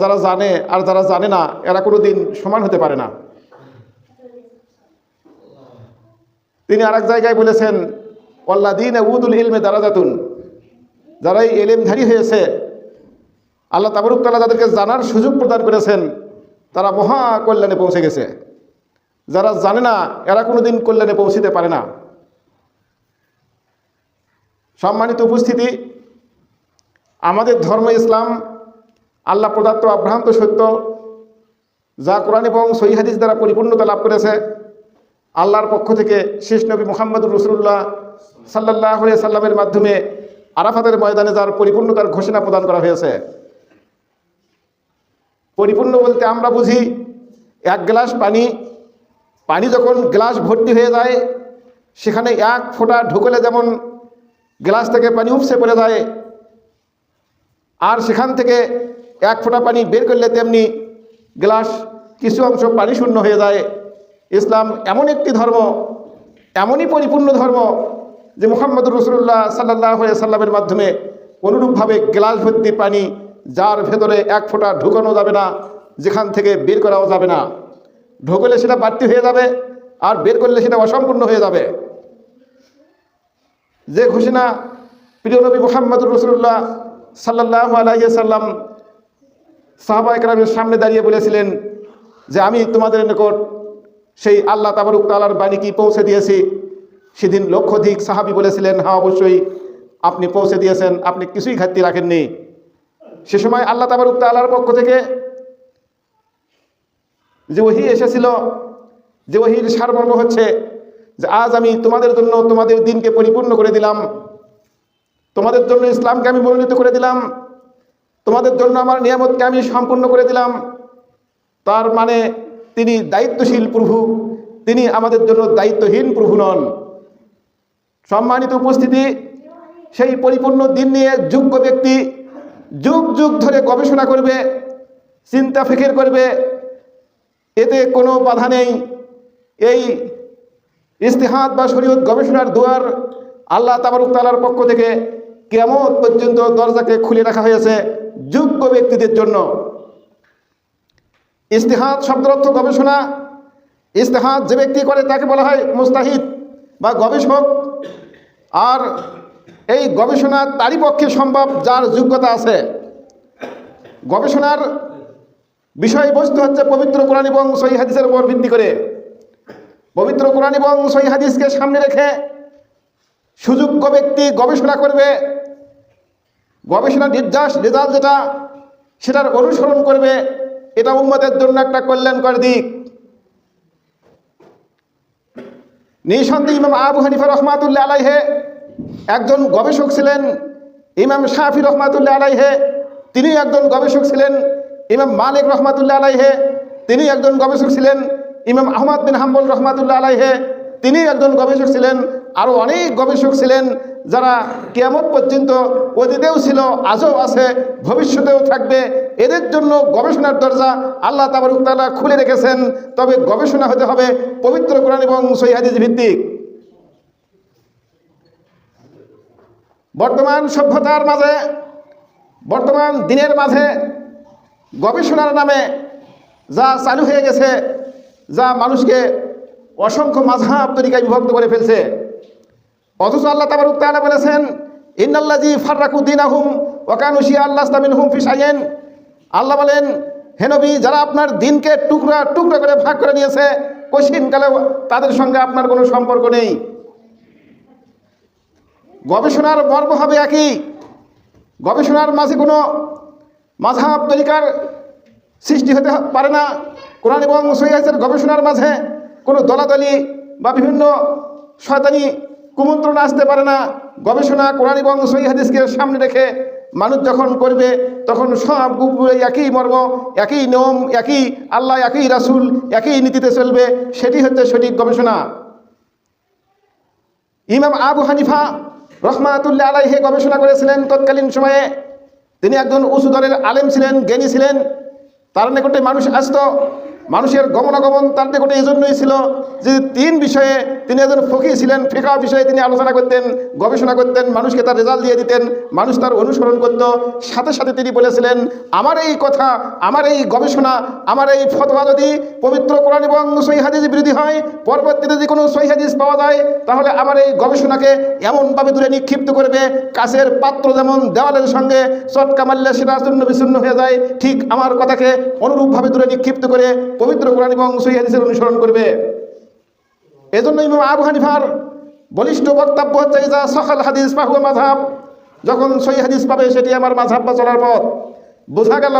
যারা জানে আর যারা জানে না এরা কোনোদিন সমান হতে পারে না। তিনি আরেক জায়গায় বলেছেন, ওয়াল্লাযীনা উতুল ইলমে দারাজাতুন, যারা এই ইলমধারী হয়েছে, আল্লাহ তাবারক তাআলা যাদেরকে জানার সুযোগ প্রদান করেছেন, তারা মহা কল্যাণে পৌঁছে গেছে। যারা জানে না এরা কোনোদিন কল্যাণে পৌঁছিতে পারে না। সম্মানিত উপস্থিতি, আমাদের ধর্ম ইসলাম আল্লাহ প্রদত্ত অভ্রান্ত সত্য, যা কোরআন এবং সহিহ হাদিস দ্বারা পরিপূর্ণতা লাভ করেছে। আল্লাহর পক্ষ থেকে শেষ নবী মুহাম্মদুর রাসূলুল্লাহ সাল্লাল্লাহু আলাইহি সাল্লামের মাধ্যমে আরাফাতের ময়দানে যার পরিপূর্ণতার ঘোষণা প্রদান করা হয়েছে। পরিপূর্ণ বলতে আমরা বুঝি এক গ্লাস পানি যখন গ্লাস ভর্তি হয়ে যায়, সেখানে এক ফোঁটা ঢুকলে যেমন গ্লাস থেকে পানি উপসে পড়ে যায়, আর সেখান থেকে এক ফোঁটা পানি বের করলে তেমনি গ্লাস কিছু অংশ পানি শূন্য হয়ে যায়। ইসলাম এমন একটি ধর্ম, এমনই পরিপূর্ণ ধর্ম যে মুহাম্মদুর রাসূলুল্লাহ সাল্লাল্লাহু আলাইহি সাল্লামের মাধ্যমে অনুরূপভাবে গ্লাস ভর্তি পানি, যার ভেতরে এক ফোঁটা ঢুকানো যাবে না, যেখান থেকে বের করাও যাবে না। ঢুকলে সেটা বাড়তি হয়ে যাবে, আর বের করলে সেটা অসম্পূর্ণ হয়ে যাবে। যে ঘোষণা প্রিয় নবী মুহাম্মদুর রাসূলুল্লাহ সাল্লাল্লাহু আলাইহি সাল্লাম সাহাবায়ে কেরামের সামনে দাঁড়িয়ে বলেছিলেন যে আমি তোমাদের নিকট সেই আল্লাহ তাবারক তাআলার বাণী কি পৌঁছে দিয়েছি, সেদিন লক্ষাধিক সাহাবী বলেছিলেন, হ্যাঁ অবশ্যই আপনি পৌঁছে দিয়েছেন, আপনি কিছুই ঘাটতি রাখেননি। সে সময় আল্লাহ তাবারক তাআলার পক্ষ থেকে যে ওহী এসেছিল, যে ওহীর সারমর্ম হচ্ছে যে আজ আমি তোমাদের জন্য তোমাদের দিনকে পরিপূর্ণ করে দিলাম, তোমাদের জন্য ইসলামকে আমি মনোনীত করে দিলাম, তোমাদের জন্য আমার নিয়ামতকে আমি সম্পূর্ণ করে দিলাম। তার মানে তিনি দায়িত্বশীল প্রভু, তিনি আমাদের জন্য দায়িত্বহীন প্রভু নন। সম্মানিত উপস্থিতি, সেই পরিপূর্ণ দিন নিয়ে যোগ্য ব্যক্তি যুগ যুগ ধরে গবেষণা করবে, চিন্তা ফিকির করবে, এতে কোনো বাধা নেই। এই ইজতিহাদ বা শরীয়ত গবেষণার দুয়ার আল্লাহ তাবারক তাআলার পক্ষ থেকে কিয়ামত পর্যন্ত দরজাকে খুলে রাখা হয়েছে যোগ্য ব্যক্তিদের জন্য। ইজতিহাদ শব্দের অর্থ গবেষণা। ইজতিহাদ যে ব্যক্তি করে তাকে বলা হয় মুজতাহিদ বা গবেষক। আর এই গবেষণা তারই পক্ষে সম্ভব যার যোগ্যতা আছে। গবেষণার বিষয়বস্তু হচ্ছে পবিত্র কোরআন এবং সহিহ হাদিসের উপর ভিত্তি করে। পবিত্র কোরআন এবং সহিহ হাদিসকে সামনে রেখে সুযোগ্য ব্যক্তি গবেষণা করবে, গবেষণার নির্যাস রেজাল্ট যেটা সেটার অনুসরণ করবে। এটা উম্মতের জন্য একটা কল্যাণকর দিক। নিঃসন্দেহে ইমাম আবু হানিফা রহমাতুল্লাহ আলাইহি একজন গবেষক ছিলেন। ইমাম শাফি রহমাতুল্লাহ আলাইহি তিনি একজন গবেষক ছিলেন। ইমাম মালিক রহমাতুল্লাহ আলাইহি তিনি একজন গবেষক ছিলেন। ইমাম আহমদ বিন হাম্বল রহমাতুল্লাহ আলাইহি তিনি একজন গবেষক ছিলেন। আরও অনেক গবেষক ছিলেন যারা কিয়ামত পর্যন্ত অতীতেও ছিল, আজও আছে, ভবিষ্যতেও থাকবে। এদের জন্য গবেষণার দরজা আল্লাহ তাবারক তাআলা খুলে রেখেছেন। তবে গবেষণা হতে হবে পবিত্র কোরআন এবং সহিহ হাদিস ভিত্তিক। বর্তমান সভ্যতার মাঝে, বর্তমান দিনের মাঝে গবেষণার নামে যা চালু হয়ে গেছে, যা মানুষকে অসংখ্য মাযহাব তরিকায় বিভক্ত করে ফেলছে। অথচ আল্লাহ তাবারক তাআলা বলেছেন, ইন্নাল্লাযী ফাররাকু দীনাহুম ওয়া কানু শিয়া'আন লাস্তা মিনহুম ফি শাইইন। আল্লাহ বলেন, হে নবী, যারা আপনার দিনকে টুকরা টুকরা করে ভাগ করে নিয়েছে, কশিনকালেও তাদের সঙ্গে আপনার কোনো সম্পর্ক নেই। গবেষণার মর্ম হবে একই। গবেষণার মাঝে কোনো মাযহাব তরিকার সৃষ্টি হতে পারে না। কোরআন এবং সহিহ হাদিসের গবেষণার মাঝে কোনো দলাদলি বা বিভিন্ন শয়তানি কুমন্ত্রণ আসতে পারে না। গবেষণা কোরআন এবং সহিহ হাদিসকে সামনে রেখে মানুষ যখন করবে, তখন সব গুলো একই মর্ম, একই নিয়ম, একই আল্লাহ, একই রাসূল, একই নীতিতে চলবে। সেটি হচ্ছে সঠিক গবেষণা। ইমাম আবু হানিফা রহমাতুল্লাহ আলাইহি গবেষণা করেছিলেন তৎকালীন সময়ে। তিনি একজন উঁচু দরের আলেম ছিলেন, জ্ঞানী ছিলেন। তার নিকটে মানুষ আসত, মানুষের গমনাগমন তার নিকটে এই জন্যই ছিল যে 3 বিষয়ে তিনি একজন ফকিহ ছিলেন, ফিকহ বিষয়ে তিনি আলোচনা করতেন, গবেষণা করতেন, মানুষকে তার রেজাল্ট দিয়ে দিতেন, মানুষ তার অনুসরণ করত। সাথে সাথে তিনি বলেছিলেন, আমার এই কথা, আমার এই গবেষণা, আমার এই ফতোয়া যদি পবিত্র কোরআন এবং সহিহ হাদিস বিরোধী হয়, পরবর্তীতে যদি কোনো সহিহ হাদিস পাওয়া যায়, তাহলে আমার এই গবেষণাকে এমনভাবে দূরে নিক্ষিপ্ত করবে, কাছের পাত্র যেমন দেওয়ালের সঙ্গে চটকা মারলে সেটা চূর্ণ বিচূর্ণ হয়ে যায়, ঠিক আমার কথাকে অনুরূপভাবে দূরে নিক্ষিপ্ত করে পবিত্র কোরআন এবং সহিহ হাদিসের অনুসরণ করবে। এজন্য ইমাম আবু হানিফার বলিষ্ঠ বক্তব্য হচ্ছে, ইজা সখাল হাদিস ফাহুয়া মাযহাব, যখন সহিহ হাদিস পাবে সেটি আমার মাযহাব বা চলার পথ। বোঝা গেল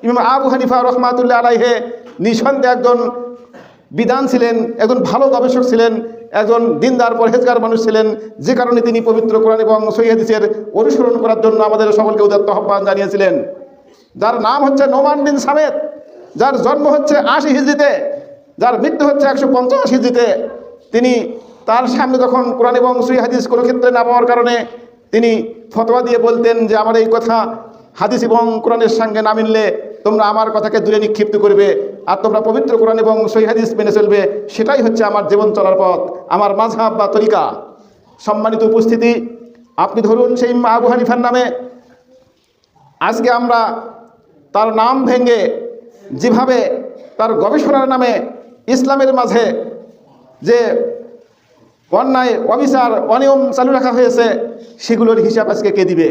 ইমাম আবু হানিফা রহমাতুল্লাহ আলাইহি নিঃসন্দেহে একজন বিধান ছিলেন, একজন ভালো গবেষক ছিলেন, একজন দিনদার পরহেজগার মানুষ ছিলেন, যে কারণে তিনি পবিত্র কোরআন এবং সহিহ হাদিসের অনুসরণ করার জন্য আমাদের সকলকে উদাত্ত আহ্বান জানিয়েছিলেন। যার নাম হচ্ছে নোমান বিন সামেত, যার জন্ম হচ্ছে 80 হিজরিতে, যার মৃত্যু হচ্ছে 150 হিজরিতে। তিনি তার সামনে যখন কোরআন এবং সহিহ হাদিস কোনো ক্ষেত্রে না পাওয়ার কারণে তিনি ফতোয়া দিয়ে বলতেন যে আমার এই কথা হাদিস এবং কোরআনের সঙ্গে না মিললে তোমরা আমার কথাকে দূরে নিক্ষিপ্ত করবে, আর তোমরা পবিত্র কোরআন এবং সহিহ হাদিস মেনে চলবে, সেটাই হচ্ছে আমার জীবন চলার পথ, আমার মাযহাব বা তরিকা। সম্মানিত উপস্থিতি, আপনি ধরুন সেই আবু হানিফার নামে আজকে আমরা তার নাম ভেঙে যেভাবে তার গবেষণার নামে ইসলামের মাঝে যে অন্যায়, অবিচার, অনিয়ম চালু রাখা হয়েছে, সেগুলোর হিসাব আজকে কে দিবে?